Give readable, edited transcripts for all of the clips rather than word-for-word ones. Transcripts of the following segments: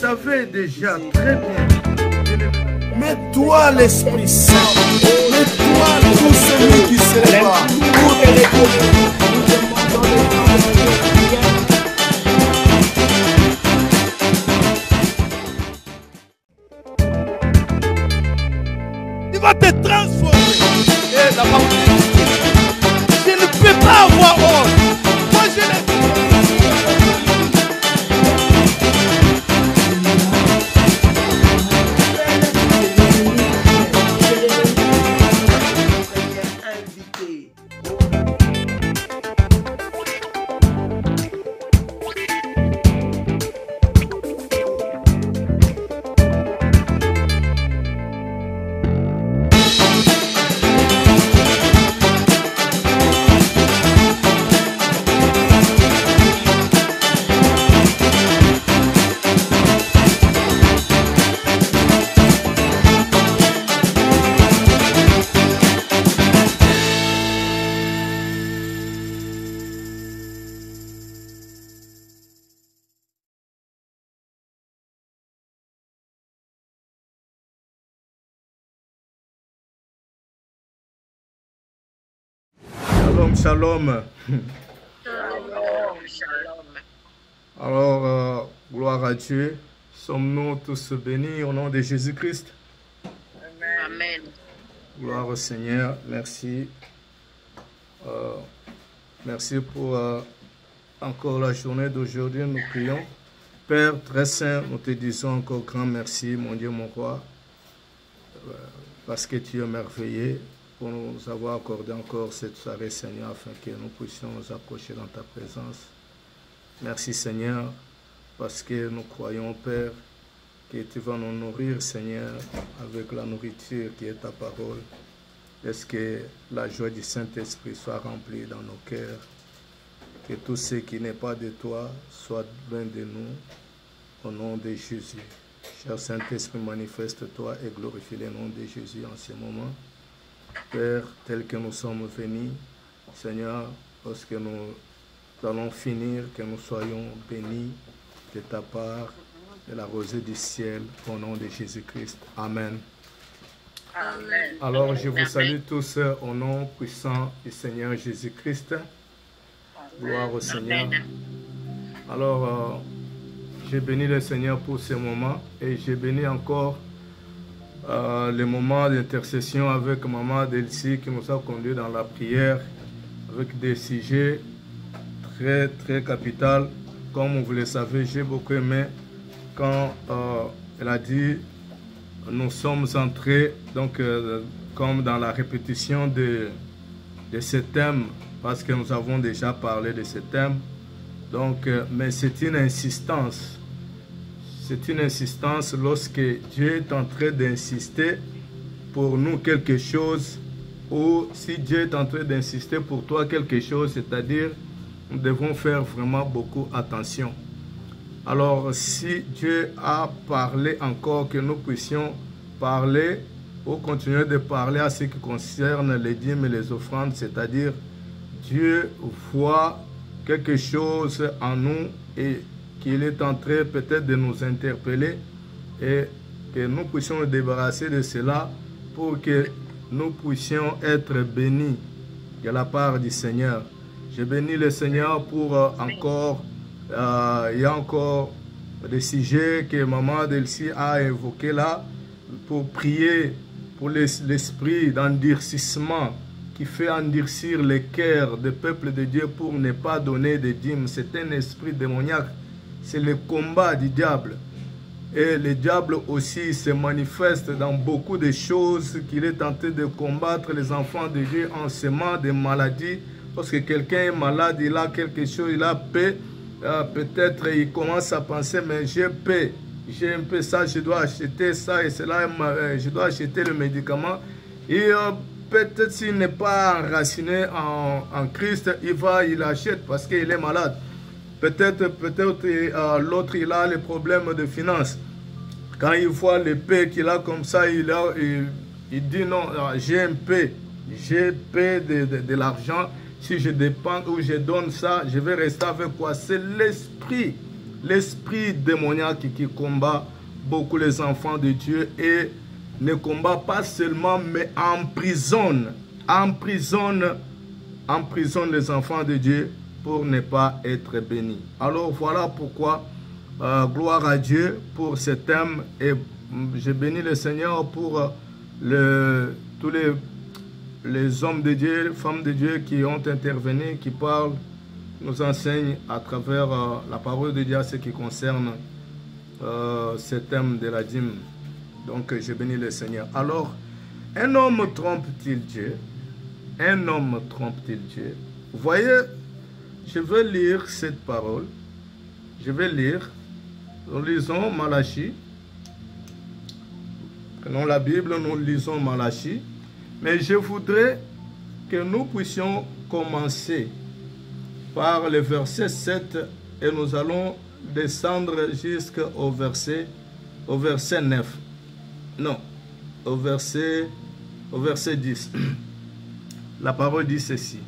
savez déjà très bien. Mais toi, l'Esprit Saint, mais toi, tout celui qui se lève pour te reconnaître, nous demandons le temps de prière. Il va te transformer. Et la parole dit, je ne peux pas avoir honte. Moi, je l'ai dit. Shalom, shalom. Shalom, shalom. Alors, gloire à Dieu. Sommes-nous tous bénis au nom de Jésus-Christ? Amen. Gloire au Seigneur. Merci. Merci pour encore la journée d'aujourd'hui. Nous prions. Père très saint, nous te disons encore grand merci, mon Dieu, mon roi, parce que tu es merveilleux pour nous avoir accordé encore cette soirée, Seigneur, afin que nous puissions nous approcher dans ta présence. Merci, Seigneur, parce que nous croyons, Père, que tu vas nous nourrir, Seigneur, avec la nourriture qui est ta parole. Laisse que la joie du Saint-Esprit soit remplie dans nos cœurs, que tout ce qui n'est pas de toi soit loin de nous, au nom de Jésus. Cher Saint-Esprit, manifeste-toi et glorifie le nom de Jésus en ce moment. Père, tel que nous sommes venus, Seigneur, lorsque nous allons finir, que nous soyons bénis de ta part, de la rosée du ciel, au nom de Jésus-Christ. Amen. Amen. Alors, je vous salue tous au nom puissant du Seigneur Jésus-Christ. Gloire au Seigneur. Alors, j'ai béni le Seigneur pour ce moment et j'ai béni encore le moment d'intercession avec Maman Delcy qui nous a conduit dans la prière avec des sujets très très capitaux. Comme vous le savez, j'ai beaucoup aimé quand elle a dit nous sommes entrés donc comme dans la répétition de ce thème, parce que nous avons déjà parlé de ce thème. Donc, mais c'est une insistance. C'est une insistance lorsque Dieu est en train d'insister pour nous quelque chose, ou si Dieu est en train d'insister pour toi quelque chose, c'est-à-dire nous devons faire vraiment beaucoup attention. Alors, si Dieu a parlé encore, que nous puissions parler ou continuer de parler à ce qui concerne les dîmes et les offrandes, c'est-à-dire Dieu voit quelque chose en nous et qu'il est en train peut-être de nous interpeller et que nous puissions nous débarrasser de cela pour que nous puissions être bénis de la part du Seigneur. Je bénis le Seigneur pour encore, il y a encore des sujets que Maman Delcy a évoqués là, pour prier pour l'esprit d'endurcissement qui fait endurcir les cœurs des peuples de Dieu pour ne pas donner de dîmes. C'est un esprit démoniaque, c'est le combat du diable. Et le diable aussi se manifeste dans beaucoup de choses qu'il est tenté de combattre les enfants de Dieu en semant des maladies. Parce que quelqu'un est malade, il a quelque chose, il a paix, peut-être il commence à penser, mais j'ai paix, j'ai un peu ça, je dois acheter ça et cela, je dois acheter le médicament. Et peut-être s'il n'est pas enraciné en Christ, il achète parce qu'il est malade. Peut-être l'autre, il a les problèmes de finances. Quand il voit le paix qu'il a comme ça, il dit non, j'ai un paix, j'ai paix de l'argent. Si je dépense ou je donne ça, je vais rester avec quoi? C'est l'esprit l'esprit démoniaque qui combat beaucoup les enfants de Dieu et ne combat pas seulement, mais emprisonne les enfants de Dieu pour ne pas être bénis. Alors voilà pourquoi, gloire à Dieu pour ce thème, et je bénis le Seigneur pour tous les hommes de Dieu, les femmes de Dieu qui ont intervenu, qui parlent, nous enseignent à travers la parole de Dieu à ce qui concerne ce thème de la dîme. Donc je bénis le Seigneur. Alors, un homme trompe-t-il Dieu? Un homme trompe-t-il Dieu? Vous voyez, je vais lire cette parole. Je vais lire. Nous lisons Malachie. Prenons la Bible, nous lisons Malachie. Mais je voudrais que nous puissions commencer par le verset 7 et nous allons descendre jusqu'au verset 9. Non, au verset 10. La parole dit ceci.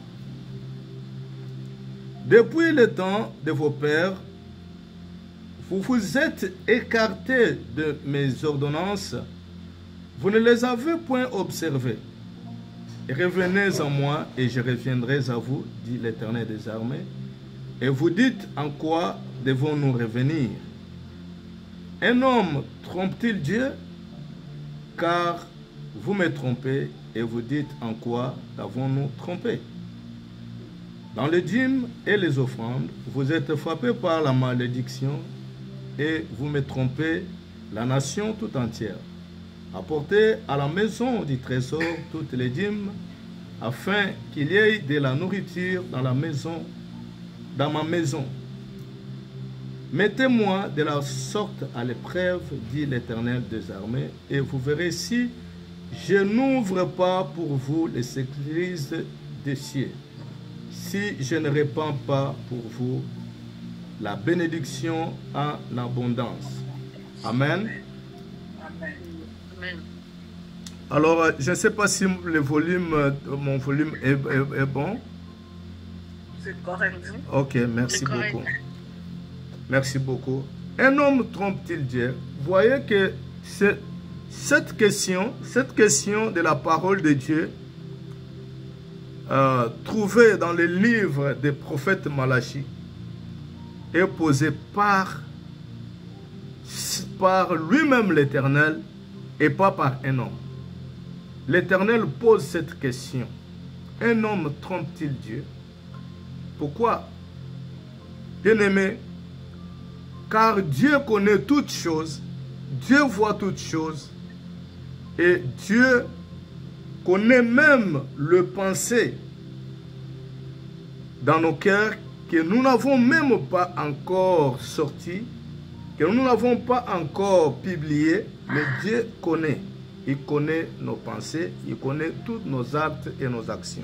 Depuis le temps de vos pères, vous vous êtes écartés de mes ordonnances, vous ne les avez point observées. Revenez en moi et je reviendrai à vous, dit l'Éternel des armées. Et vous dites, en quoi devons-nous revenir? Un homme trompe-t-il Dieu? Car vous me trompez et vous dites, en quoi avons-nous trompé? Dans les dîmes et les offrandes, vous êtes frappés par la malédiction et vous me trompez, la nation tout entière. Apportez à la maison du trésor toutes les dîmes, afin qu'il y ait de la nourriture dans ma maison. Mettez-moi de la sorte à l'épreuve, dit l'Éternel des armées, et vous verrez si je n'ouvre pas pour vous les églises des cieux, si je ne répands pas pour vous la bénédiction en abondance. Amen. Amen. Alors, je ne sais pas si le volume, mon volume est bon. C'est correct. Ok, merci beaucoup. Merci beaucoup. Un homme trompe-t-il Dieu? Vous voyez que cette question de la parole de Dieu, trouvée dans le livre des prophètes Malachie, est posée par lui-même l'Éternel et pas par un homme. L'Éternel pose cette question. Un homme trompe-t-il Dieu? Pourquoi? Bien-aimé, car Dieu connaît toutes choses, Dieu voit toutes choses, et Dieu connaît même le pensée dans nos cœurs que nous n'avons même pas encore sorti, que nous n'avons pas encore publié, mais Dieu connaît. Il connaît nos pensées, il connaît tous nos actes et nos actions.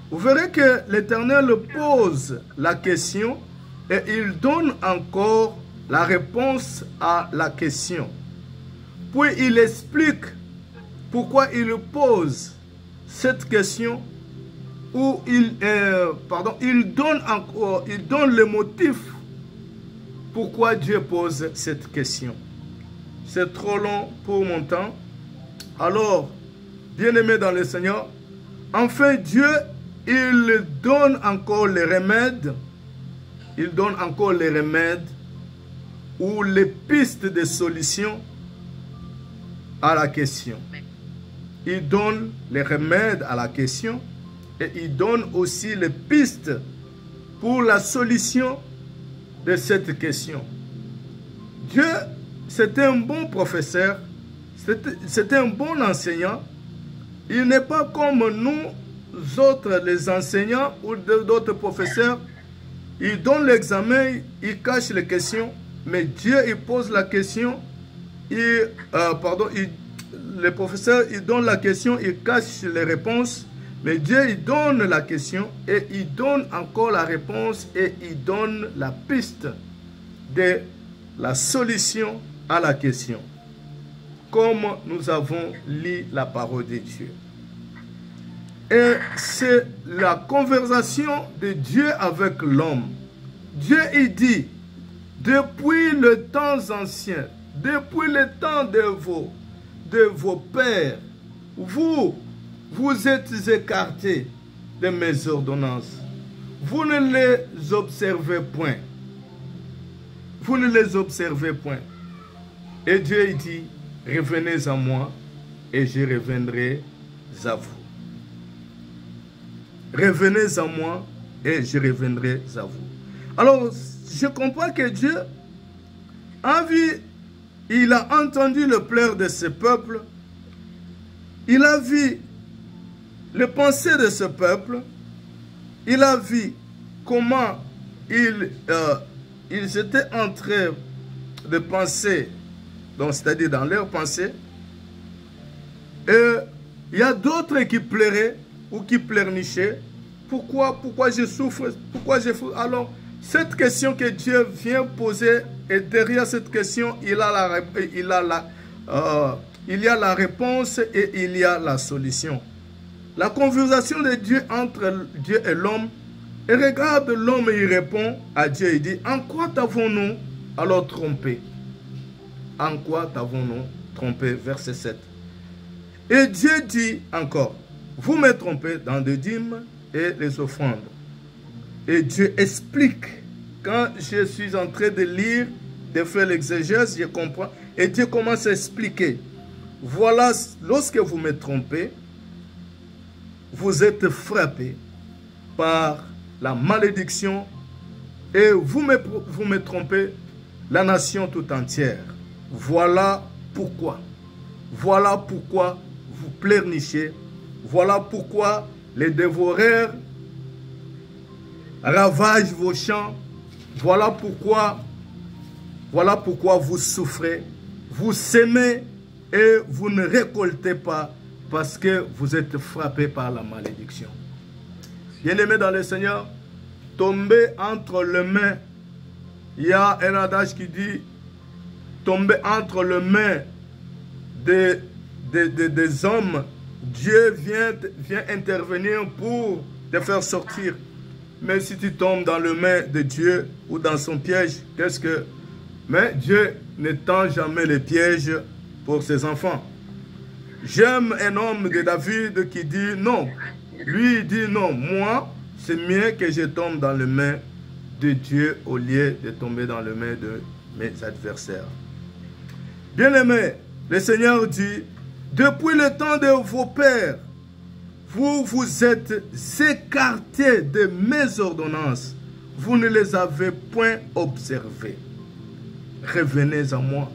Vous verrez que l'Éternel pose la question et il donne encore la réponse à la question. Puis il explique pourquoi il pose cette question, ou il donne le motif pourquoi Dieu pose cette question. C'est trop long pour mon temps. Alors, bien-aimés dans le Seigneur, enfin Dieu, il donne encore les remèdes. Il donne encore les remèdes ou les pistes de solution à la question. Il donne les remèdes à la question et il donne aussi les pistes pour la solution de cette question. Dieu, c'était un bon professeur, c'était un bon enseignant. Il n'est pas comme nous autres, les enseignants ou d'autres professeurs. Il donne l'examen, il cache les questions, mais Dieu, il pose la question, le professeur, il donne la question, il cache les réponses, mais Dieu, il donne la question et il donne encore la réponse et il donne la piste de la solution à la question. Comme nous avons lu la parole de Dieu. Et c'est la conversation de Dieu avec l'homme. Dieu, il dit, depuis le temps ancien, depuis le temps de vos pères, vous êtes écartés de mes ordonnances. Vous ne les observez point. Vous ne les observez point. Et Dieu dit, revenez à moi et je reviendrai à vous. Revenez à moi et je reviendrai à vous. Alors, je comprends que Dieu a vu, il a entendu le pleur de ce peuple, il a vu les pensées de ce peuple, il a vu comment ils étaient en train de penser, c'est-à-dire dans leurs pensées, et il y a d'autres qui pleuraient ou qui pleurnichaient. Pourquoi je souffre? Pourquoi je souffre? Alors, cette question que Dieu vient poser, et derrière cette question, il y a la réponse et il y a la solution. La conversation de Dieu entre Dieu et l'homme, et regarde l'homme et il répond à Dieu, il dit, en quoi t'avons-nous alors trompé? En quoi t'avons-nous trompé? Verset 7. Et Dieu dit encore, vous me trompez dans les dîmes et les offrandes. Et Dieu explique, quand je suis en train de lire, de faire l'exégèse, je comprends, et Dieu commence à expliquer. Voilà, lorsque vous me trompez, vous êtes frappé par la malédiction et vous me trompez la nation tout entière. Voilà pourquoi. Voilà pourquoi vous pleurnichez. Voilà pourquoi les dévoreurs ravagent vos champs. Voilà pourquoi vous souffrez. Vous semez et vous ne récoltez pas parce que vous êtes frappé par la malédiction. Bien-aimés dans le Seigneur, tomber entre les mains. Il y a un adage qui dit tomber entre les mains des hommes. Dieu vient intervenir pour te faire sortir. Mais si tu tombes dans les mains de Dieu ou dans son piège, qu'est-ce que... Mais Dieu ne tend jamais les pièges pour ses enfants. J'aime un homme de David qui dit non. Lui il dit non, moi c'est mieux que je tombe dans les mains de Dieu au lieu de tomber dans les mains de mes adversaires. Bien-aimés, le Seigneur dit, depuis le temps de vos pères, vous vous êtes écartés de mes ordonnances. Vous ne les avez point observées. Revenez à moi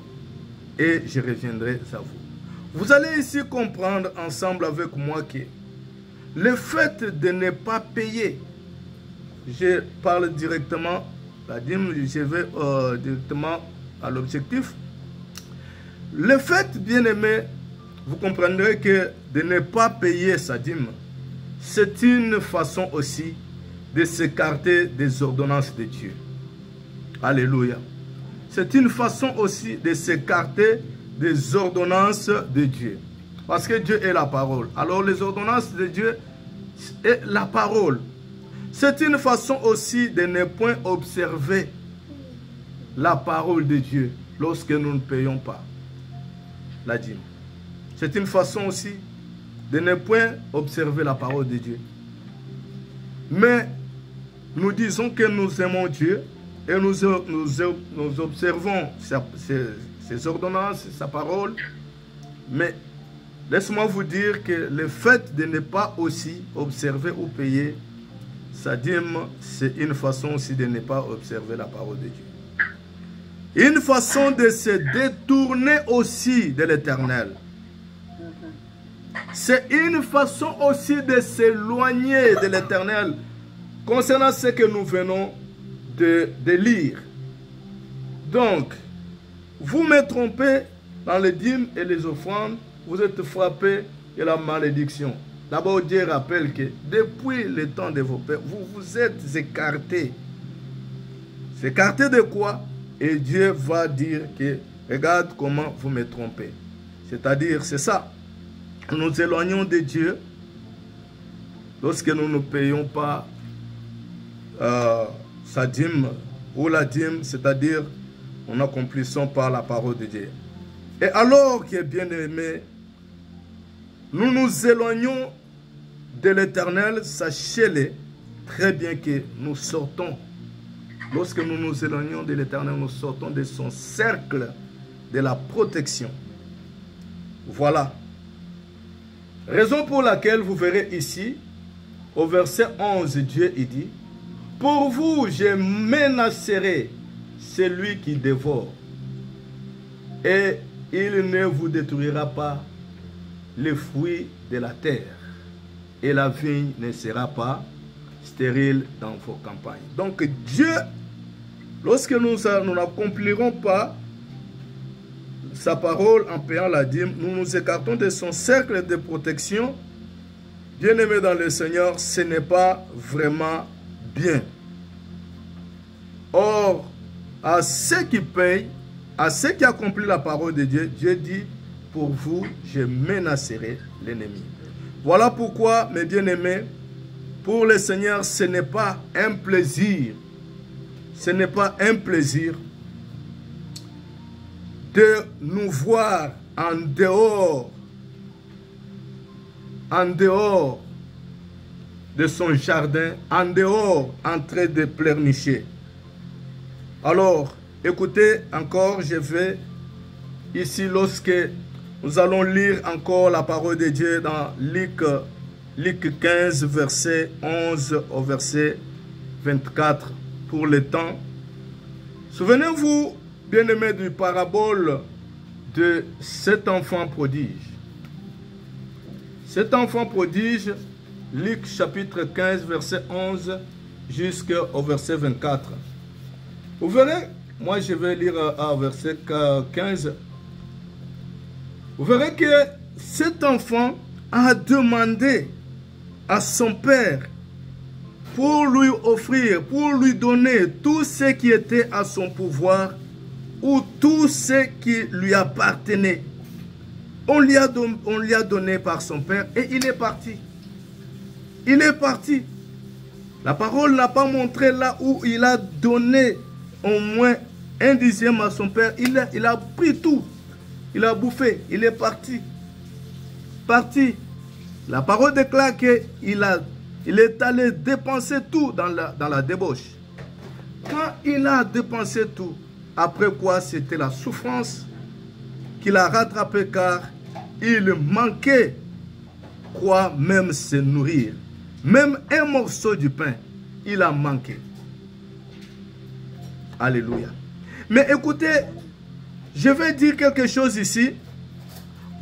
et je reviendrai à vous. Vous allez ici comprendre ensemble avec moi que le fait de ne pas payer, je parle directement, la dîme, je vais directement à l'objectif. Le fait, bien aimé, vous comprendrez que de ne pas payer sa dîme, c'est une façon aussi de s'écarter des ordonnances de Dieu. Alléluia. C'est une façon aussi de s'écarter des ordonnances de Dieu. Parce que Dieu est la parole. Alors les ordonnances de Dieu est la parole. C'est une façon aussi de ne point observer la parole de Dieu lorsque nous ne payons pas la dîme. C'est une façon aussi de ne point observer la parole de Dieu. Mais nous disons que nous aimons Dieu et nous observons ses ordonnances, sa parole. Mais laisse-moi vous dire que le fait de ne pas aussi observer ou payer sa dîme, c'est une façon aussi de ne pas observer la parole de Dieu. Une façon de se détourner aussi de l'Éternel. C'est une façon aussi de s'éloigner de l'Éternel concernant ce que nous venons de lire. Donc, vous me trompez dans les dîmes et les offrandes, vous êtes frappés de la malédiction. D'abord, Dieu rappelle que depuis le temps de vos pères, vous vous êtes écartés. Écartés de quoi? Et Dieu va dire que, regarde comment vous me trompez. C'est-à-dire, c'est ça. Nous nous éloignons de Dieu lorsque nous ne payons pas sa dîme ou la dîme, c'est-à-dire en accomplissant par la parole de Dieu. Et alors que bien aimé, nous nous éloignons de l'Éternel, sachez-le très bien que nous sortons. Lorsque nous nous éloignons de l'Éternel, nous sortons de son cercle de la protection. Voilà. Raison pour laquelle vous verrez ici, au verset 11, Dieu il dit, « Pour vous, je menacerai celui qui dévore, et il ne vous détruira pas les fruits de la terre, et la vigne ne sera pas stérile dans vos campagnes. » Donc Dieu, lorsque nous n'accomplirons pas sa parole en payant la dîme, nous nous écartons de son cercle de protection. Bien-aimés dans le Seigneur, ce n'est pas vraiment bien. Or, à ceux qui payent, à ceux qui accomplissent la parole de Dieu, Dieu dit, pour vous, je menacerai l'ennemi. Voilà pourquoi, mes bien-aimés, pour le Seigneur, ce n'est pas un plaisir. Ce n'est pas un plaisir de nous voir en dehors de son jardin, en dehors, en train de pleurnicher. Alors, écoutez encore, je vais ici, lorsque nous allons lire encore la parole de Dieu dans Luc 15, verset 11 au verset 24, pour le temps. Souvenez-vous, bien-aimés, du parabole de cet enfant prodige. Cet enfant prodige, Luc chapitre 15, verset 11 jusqu'au verset 24. Vous verrez, moi je vais lire à verset 15. Vous verrez que cet enfant a demandé à son père pour lui offrir, pour lui donner tout ce qui était à son pouvoir ou tout ce qui lui appartenait. On lui a donné par son père et il est parti. Il est parti. La parole n'a pas montré là où il a donné au moins un dixième à son père. Il a pris tout. Il a bouffé. Il est parti. Parti. La parole déclare qu'il est allé dépenser tout dans la débauche. Quand il a dépensé tout, après quoi c'était la souffrance qu'il a rattrapé, car il manquait quoi, même se nourrir. Même un morceau du pain, il a manqué. Alléluia. Mais écoutez, je vais dire quelque chose ici.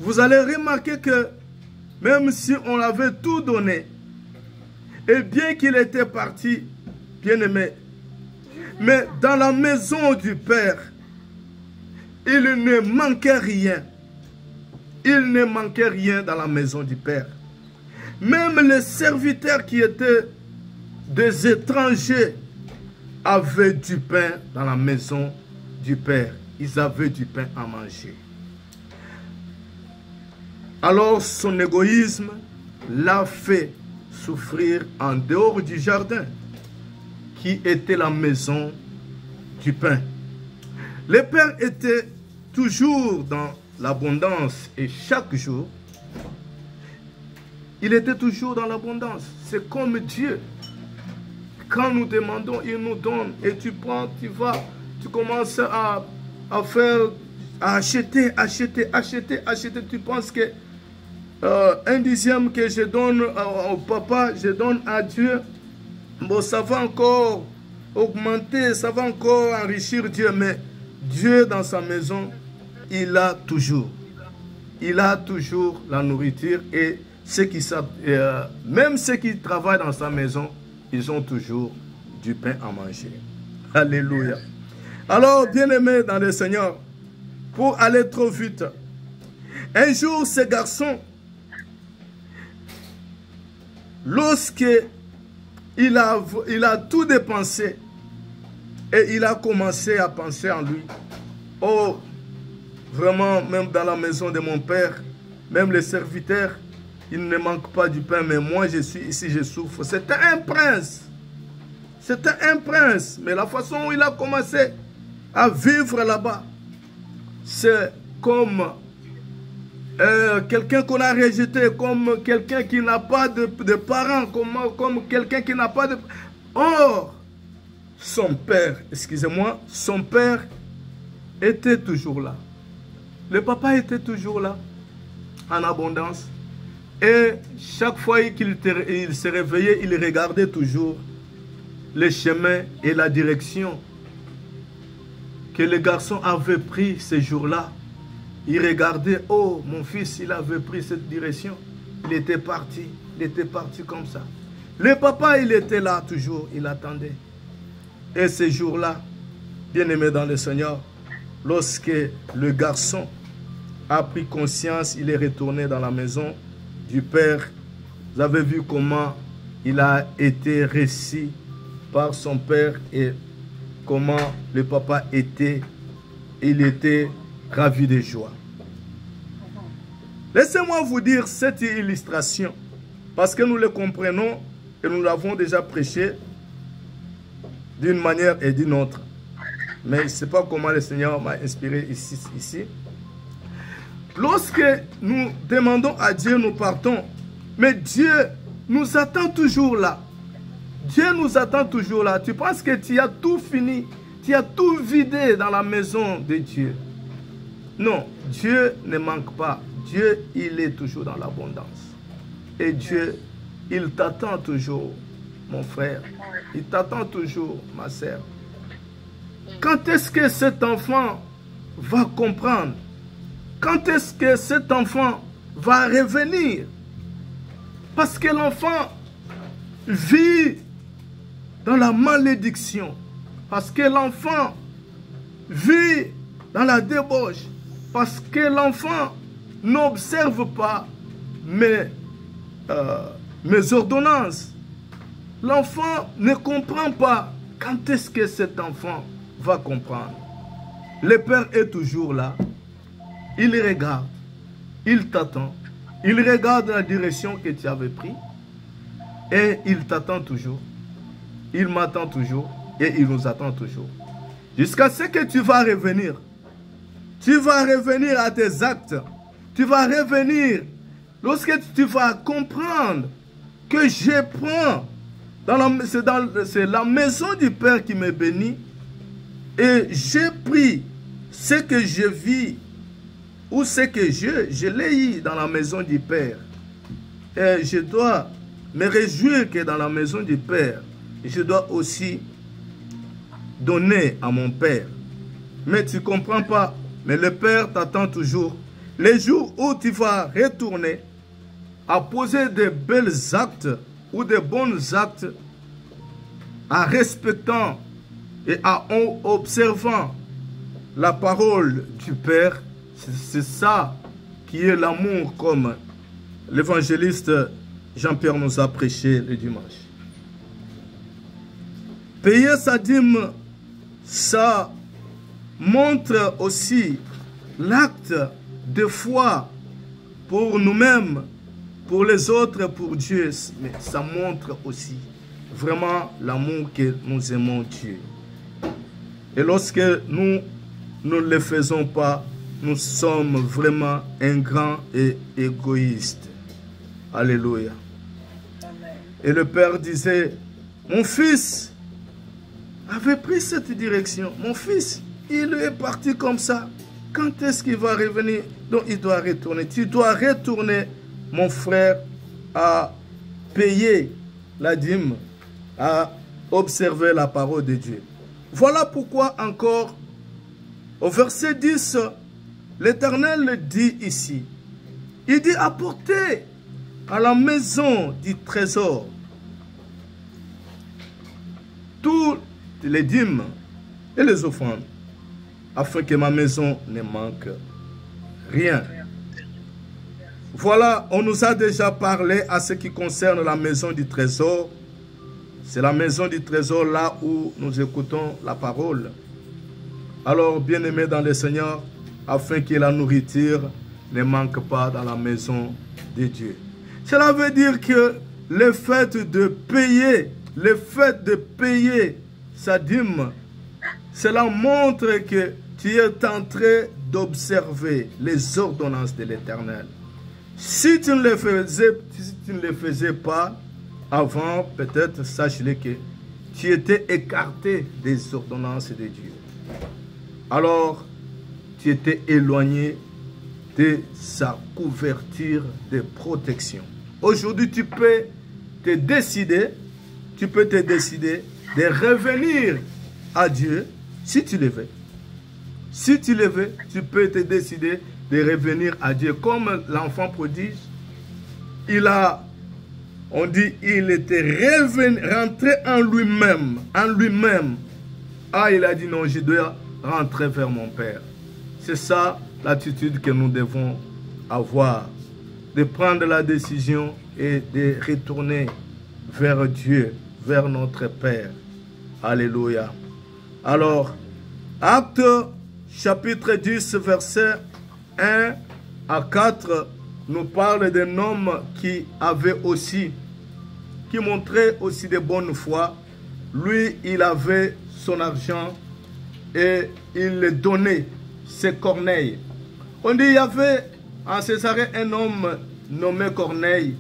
Vous allez remarquer que même si on avait tout donné, et bien qu'il était parti, bien aimé, mais dans la maison du Père, il ne manquait rien. Il ne manquait rien dans la maison du Père. Même les serviteurs qui étaient des étrangers avaient du pain dans la maison du Père. Ils avaient du pain à manger. Alors son égoïsme l'a fait souffrir en dehors du jardin, qui était la maison du pain. Le Père était toujours dans l'abondance et chaque jour, il était toujours dans l'abondance. C'est comme Dieu. Quand nous demandons, il nous donne. Et tu prends, tu vas, tu commences à acheter. Tu penses que un dixième que je donne au papa, je donne à Dieu. Bon, ça va encore augmenter, ça va encore enrichir Dieu. Mais Dieu dans sa maison, il a toujours la nourriture. Et même ceux qui travaillent dans sa maison, ils ont toujours du pain à manger. Alléluia. Alors, bien-aimés dans le Seigneur, pour aller trop vite, un jour, ce garçon, lorsque il a tout dépensé, et il a commencé à penser en lui, oh, vraiment, même dans la maison de mon père, même les serviteurs, il ne manque pas du pain, mais moi je suis ici, je souffre. C'était un prince. C'était un prince, mais la façon où il a commencé à vivre là-bas, c'est comme quelqu'un qu'on a rejeté, comme quelqu'un qui n'a pas de parents, comme quelqu'un qui n'a pas de... Or, son père, excusez-moi, son père était toujours là. Le papa était toujours là, en abondance. Et chaque fois qu'il se réveillait, il regardait toujours le chemin et la direction que le garçon avait pris ce jour-là. Il regardait, oh, mon fils, il avait pris cette direction. Il était parti comme ça. Le papa, il était là toujours, il attendait. Et ce jour-là, bien-aimé dans le Seigneur, lorsque le garçon a pris conscience, il est retourné dans la maison du père. Vous avez vu comment il a été reçu par son père et comment le papa était. Il était ravi de joie. Laissez-moi vous dire cette illustration parce que nous le comprenons et nous l'avons déjà prêché d'une manière et d'une autre. Mais je ne sais pas comment le Seigneur m'a inspiré ici. Lorsque nous demandons à Dieu, nous partons. Mais Dieu nous attend toujours là. Dieu nous attend toujours là. Tu penses que tu as tout fini, tu as tout vidé dans la maison de Dieu. Non, Dieu ne manque pas. Dieu, il est toujours dans l'abondance. Et Dieu, il t'attend toujours, mon frère. Il t'attend toujours, ma sœur. Quand est-ce que cet enfant va comprendre? Quand est-ce que cet enfant va revenir? Parce que l'enfant vit dans la malédiction. Parce que l'enfant vit dans la débauche. Parce que l'enfant n'observe pas mes ordonnances. L'enfant ne comprend pas. Quand est-ce que cet enfant va comprendre? Le père est toujours là. Il regarde. Il t'attend. Il regarde la direction que tu avais prise. Et il t'attend toujours. Il m'attend toujours. Et il nous attend toujours. Jusqu'à ce que tu vas revenir. Tu vas revenir à tes actes. Tu vas revenir. Lorsque tu vas comprendre que je prends. C'est la maison du Père qui me bénit. Et j'ai pris ce que je vis. Ou ce que je l'ai eu dans la maison du Père. Et je dois me réjouir que dans la maison du Père, je dois aussi donner à mon Père. Mais tu ne comprends pas. Mais le Père t'attend toujours. Les jours où tu vas retourner à poser de belles actes ou de bons actes en respectant et en observant la parole du Père, c'est ça qui est l'amour comme l'évangéliste Jean-Pierre nous a prêché le dimanche. Payer sa dîme, ça montre aussi l'acte de foi pour nous-mêmes, pour les autres, pour Dieu. Mais ça montre aussi vraiment l'amour que nous aimons Dieu. Et lorsque nous ne le faisons pas, nous sommes vraiment ingrats et égoïstes. Alléluia. Amen. Et le Père disait, mon fils avait pris cette direction. Mon fils, il est parti comme ça. Quand est-ce qu'il va revenir? Donc il doit retourner. Tu dois retourner, mon frère, à payer la dîme, à observer la parole de Dieu. Voilà pourquoi encore, au verset 10, l'Éternel dit ici, il dit apportez à la maison du trésor tous les dîmes et les offrandes, afin que ma maison ne manque rien. Voilà, on nous a déjà parlé à ce qui concerne la maison du trésor. C'est la maison du trésor là où nous écoutons la parole. Alors, bien-aimés dans le Seigneur, afin que la nourriture ne manque pas dans la maison de Dieu. Cela veut dire que le fait de payer le fait de payer sa dîme, cela montre que tu es en train d'observer les ordonnances de l'Éternel. Si tu ne le faisais pas avant, peut-être sache-le que tu étais écarté des ordonnances de Dieu. Alors, tu étais éloigné de sa couverture de protection. Aujourd'hui, tu peux te décider de revenir à Dieu si tu le veux. Si tu le veux, tu peux te décider de revenir à Dieu. Comme l'enfant prodige, il était rentré en lui-même. Ah, il a dit non, je dois rentrer vers mon Père. C'est ça l'attitude que nous devons avoir, de prendre la décision et de retourner vers Dieu, vers notre Père. Alléluia. Alors, Actes chapitre 10, verset 1 à 4, nous parle d'un homme qui montrait aussi de bonne foi. Lui, il avait son argent et il le donnait, c'est Corneille. On dit, il y avait en Césarée un homme nommé Corneille,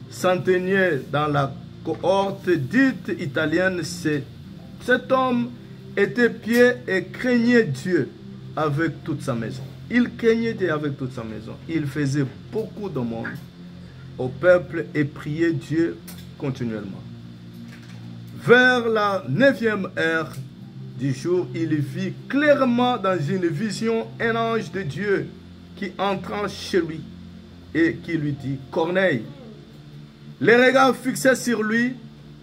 centenier dans la cohorte dite italienne. Cet homme était pieux et craignait Dieu avec toute sa maison. Il craignait Dieu avec toute sa maison. Il faisait beaucoup de monde au peuple et priait Dieu continuellement. Vers la 9e heure du jour, il vit clairement dans une vision un ange de Dieu qui entra chez lui et qui lui dit, Corneille. Les regards fixés sur lui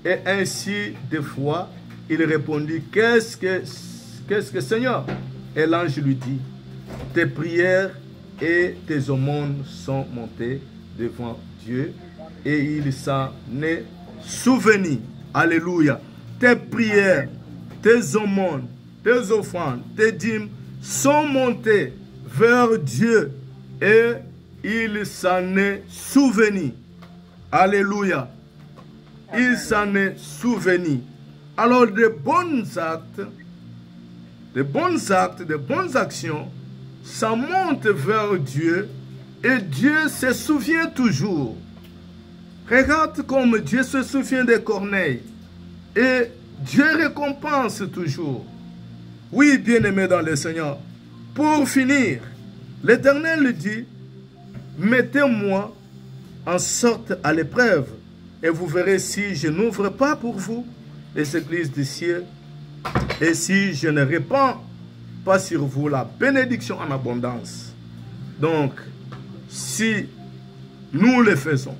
et ainsi de fois, il répondit, qu'est-ce que Seigneur? Et l'ange lui dit, tes prières et tes aumônes sont montées devant Dieu et il s'en est souvenu. Alléluia. Tes prières, tes aumônes, tes offrandes, tes dîmes sont montées vers Dieu et il s'en est souvenu. Alléluia. Il s'en est souvenu. Alors, de bons actes, de bonnes actions, ça monte vers Dieu et Dieu se souvient toujours. Regarde comme Dieu se souvient de Corneille et Dieu récompense toujours. Oui, bien-aimé dans le Seigneur. Pour finir, l'Éternel dit, mettez-moi en sorte à l'épreuve et vous verrez si je n'ouvre pas pour vous les églises du ciel et si je ne répands pas sur vous la bénédiction en abondance. Donc, si nous le faisons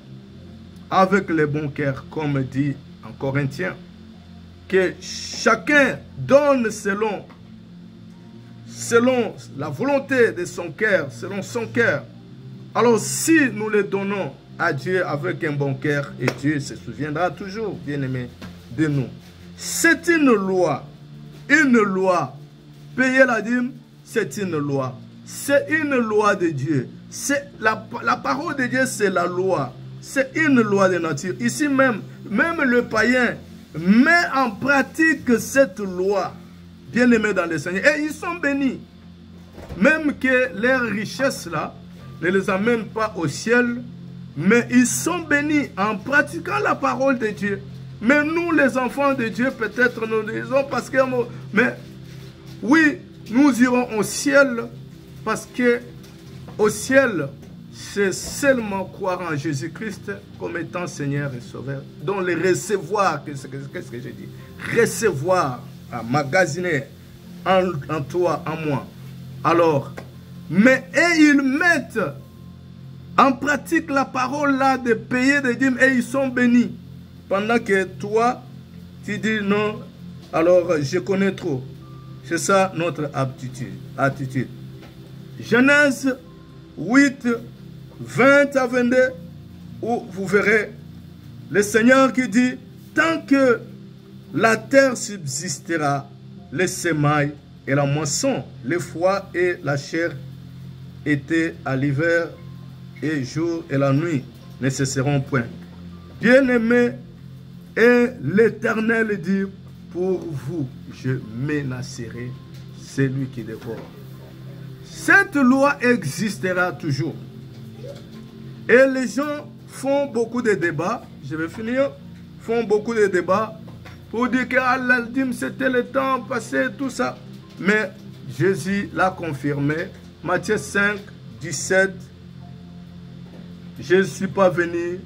avec le bon cœur, comme dit en Corinthiens, que chacun donne selon la volonté de son cœur, selon son cœur. Alors si nous le donnons à Dieu avec un bon cœur, et Dieu se souviendra toujours, bien-aimé, de nous. C'est une loi. Une loi. Payer la dîme, c'est une loi. C'est une loi de Dieu. La parole de Dieu, c'est la loi. C'est une loi de nature. Ici même le païen met en pratique cette loi. Bien-aimés dans le Seigneur. Et ils sont bénis. Même que leurs richesses là ne les amènent pas au ciel, mais ils sont bénis en pratiquant la parole de Dieu. Mais nous, les enfants de Dieu, peut-être nous disons parce que... Mais oui, nous irons au ciel parce que au ciel, c'est seulement croire en Jésus-Christ comme étant Seigneur et Sauveur. Donc le recevoir, qu'est-ce que j'ai dit? Recevoir, magasiner en toi, en moi. Alors, mais ils mettent en pratique la parole là de payer des dîmes et ils sont bénis. Pendant que toi, tu dis non, alors je connais trop. C'est ça notre attitude. Genèse 8, 20 à 22, où vous verrez le Seigneur qui dit, tant que la terre subsistera, les semailles et la moisson, le foie et la chair étaient à l'hiver et jour et la nuit ne cesseront point. Bien-aimés Et l'Éternel dit, pour vous, je menacerai celui qui dévore. Cette loi existera toujours. Et les gens font beaucoup de débats, je vais finir, font beaucoup de débats pour dire que Al-Aldim c'était le temps passé, tout ça. Mais Jésus l'a confirmé, Matthieu 5, 17, je ne suis pas venu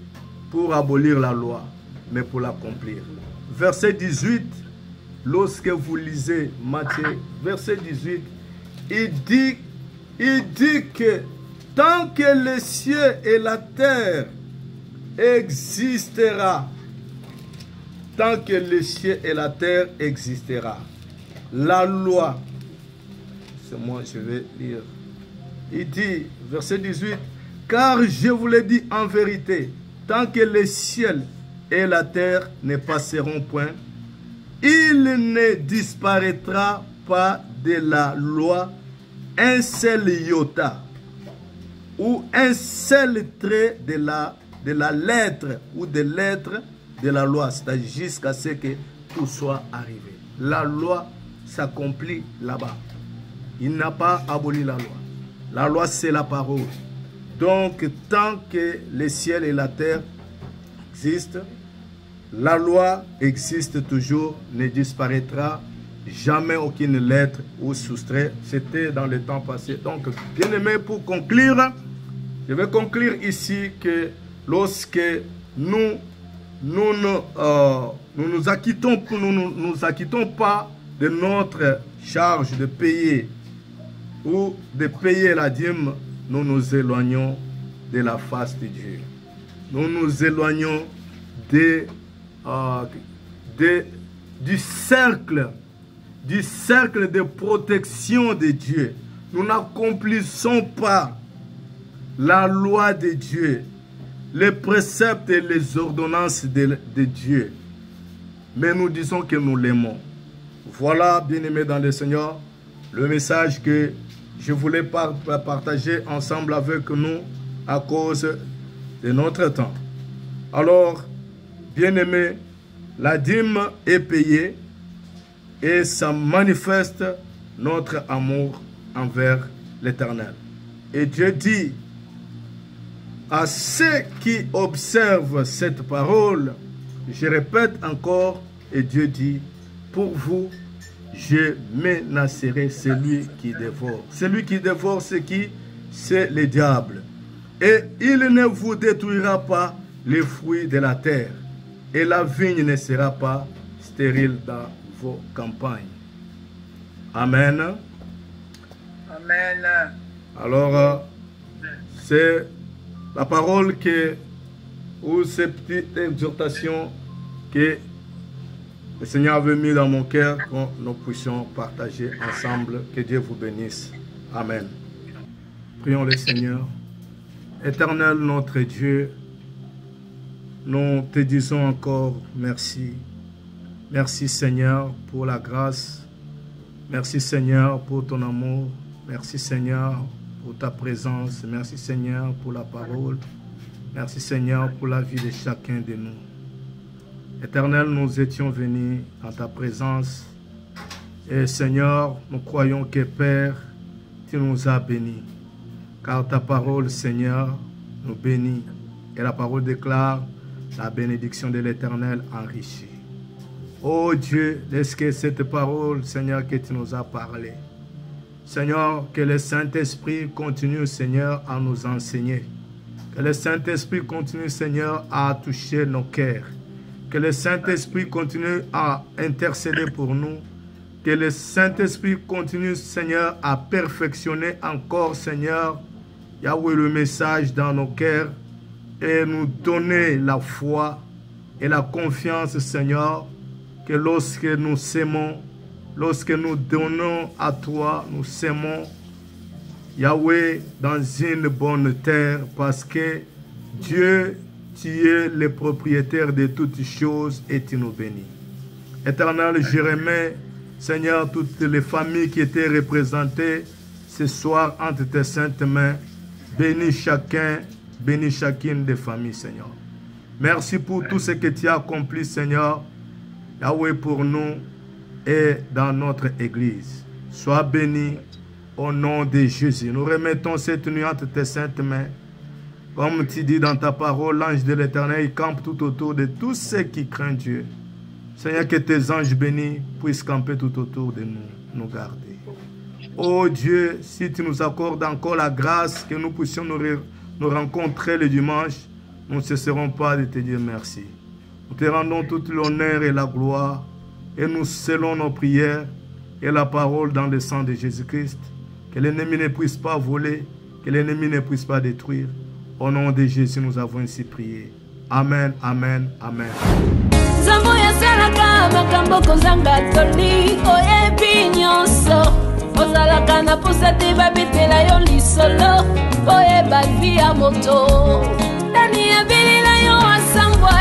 pour abolir la loi, mais pour l'accomplir. Verset 18, lorsque vous lisez Matthieu, verset 18, il dit que tant que les cieux et la terre existera, tant que les cieux et la terre existera, la loi, c'est moi, je vais lire. Il dit, verset 18, car je vous l'ai dit en vérité, tant que les cieux et la terre ne passeront point, il ne disparaîtra pas de la loi un seul iota ou un seul trait de la lettre ou des lettres de la loi, c'est-à-dire jusqu'à ce que tout soit arrivé. La loi s'accomplit là-bas. Il n'a pas aboli la loi. La loi, c'est la parole. Donc, tant que les ciels et la terre existent, la loi existe toujours, ne disparaîtra jamais aucune lettre ou soustrait. C'était dans le temps passé. Donc, bien aimé, pour conclure, je vais conclure ici que lorsque nous nous acquittons pas de notre charge de payer ou de payer la dîme, nous nous éloignons de la face de Dieu. Nous nous éloignons du cercle de protection de Dieu. Nous n'accomplissons pas la loi de Dieu, les préceptes et les ordonnances de Dieu. Mais nous disons que nous l'aimons. Voilà, bien-aimés dans le Seigneur, le message que je voulais partager ensemble avec nous à cause de notre temps. Alors, bien-aimés, la dîme est payée et ça manifeste notre amour envers l'Éternel. Et Dieu dit à ceux qui observent cette parole, je répète encore, et Dieu dit, pour vous, je menacerai celui qui dévore. Celui qui dévore, c'est qui? C'est le diable. Et il ne vous détruira pas les fruits de la terre. Et la vigne ne sera pas stérile dans vos campagnes. Amen. Amen. Alors, c'est la parole ou ces petites exhortations que le Seigneur avait mis dans mon cœur, que nous puissions partager ensemble. Que Dieu vous bénisse. Amen. Prions le Seigneur. Éternel notre Dieu, nous te disons encore merci. Merci Seigneur pour la grâce. Merci Seigneur pour ton amour. Merci Seigneur pour ta présence. Merci Seigneur pour la parole. Merci Seigneur pour la vie de chacun de nous. Éternel, nous étions venus en ta présence. Et Seigneur, nous croyons que Père, tu nous as bénis. Car ta parole, Seigneur, nous bénit. Et la parole déclare la bénédiction de l'Éternel enrichie. Oh Dieu, laisse que cette parole, Seigneur, que tu nous as parlé. Seigneur, que le Saint-Esprit continue, Seigneur, à nous enseigner. Que le Saint-Esprit continue, Seigneur, à toucher nos cœurs. Que le Saint-Esprit continue à intercéder pour nous. Que le Saint-Esprit continue, Seigneur, à perfectionner encore, Seigneur, Yahweh, le message dans nos cœurs et nous donner la foi et la confiance, Seigneur, que lorsque nous s'aimons, lorsque nous donnons à toi, nous s'aimons, Yahweh, dans une bonne terre, parce que Dieu, tu es le propriétaire de toutes choses et tu nous bénis. Éternel, je remets, Seigneur, toutes les familles qui étaient représentées ce soir entre tes saintes mains. Bénis chacun, bénis chacune des familles, Seigneur. Merci pour tout ce que tu as accompli, Seigneur, Yahweh, pour nous et dans notre Église. Sois béni au nom de Jésus. Nous remettons cette nuit entre tes saintes mains. Comme tu dis dans ta parole, l'ange de l'Éternel campe tout autour de tous ceux qui craignent Dieu. Seigneur, que tes anges bénis puissent camper tout autour de nous, nous garder. Oh Dieu, si tu nous accordes encore la grâce que nous puissions nous rencontrer le dimanche, nous ne cesserons pas de te dire merci. Nous te rendons tout l'honneur et la gloire et nous scellons nos prières et la parole dans le sang de Jésus-Christ. Que l'ennemi ne puisse pas voler, que l'ennemi ne puisse pas détruire. Au nom de Jésus, nous avons ainsi prié. Amen, amen, amen. Ozalaka na posa te babetela yo lisolo oyeba vi ya moto nani abelela yo asambwa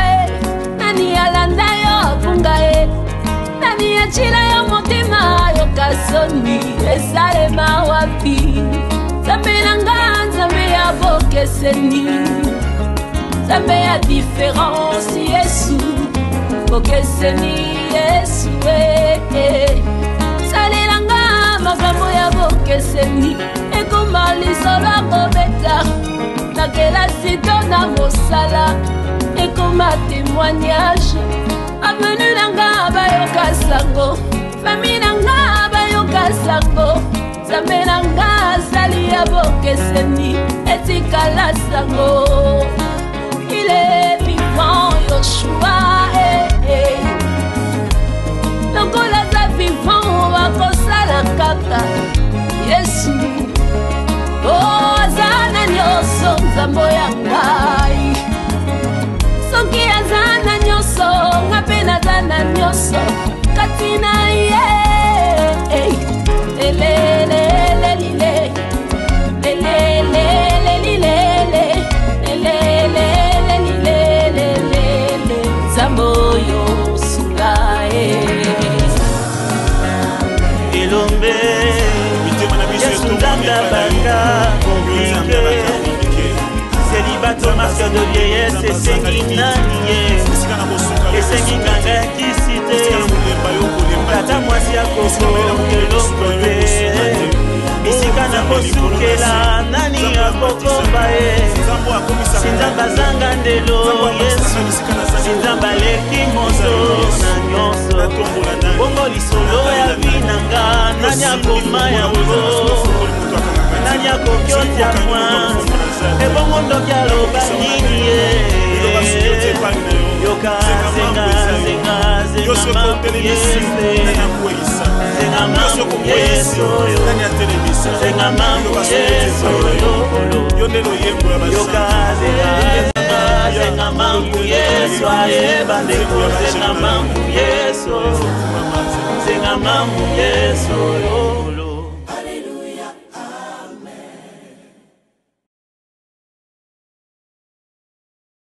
nani alanda yo apunga nani achila yo motema yo kasoni esalema wapi Nzambe nanga Nzambe ya bokeseni Nzambe ya différence Yesu bokeseni Yesu makambo ya bokeseni ekoma lisolo akobeta na kelasi to na mosala ekoma témoignage avenu nanga bayoka sango fami nanga bayoka sango Nzambe nanga azali ya bokeseni etikala sango il est vivant Yoshua lokola za vivant wakosala kaka Yesu azana nyonso nzambo ya ngai soki azana nyonso nga mpe nazana nyonso kati na ye lelelelelile lelelelelile lelelelelile nzambo oyo sungae Elombe Yesu Nzamba banga Célibato masque de vieillesse esengi nani esengi kanga kisite tata mwasi akoko elombe bisika na kosukela nani akokomba Sinzamba zanga ndelo Yesu Sinzamba leki moto na nyonso bongo lisolo ya binanga nani akoma yango nani akokyotia mwa ebongo ndoki aloba nini yoka zenga zenga zenga mamu Yesu zenga mamu Yesu zenga mamu Yesu yoka zenga zenga mamu Yesu ayeba ndeko zenga mamu Yesu zenga mamu Yesu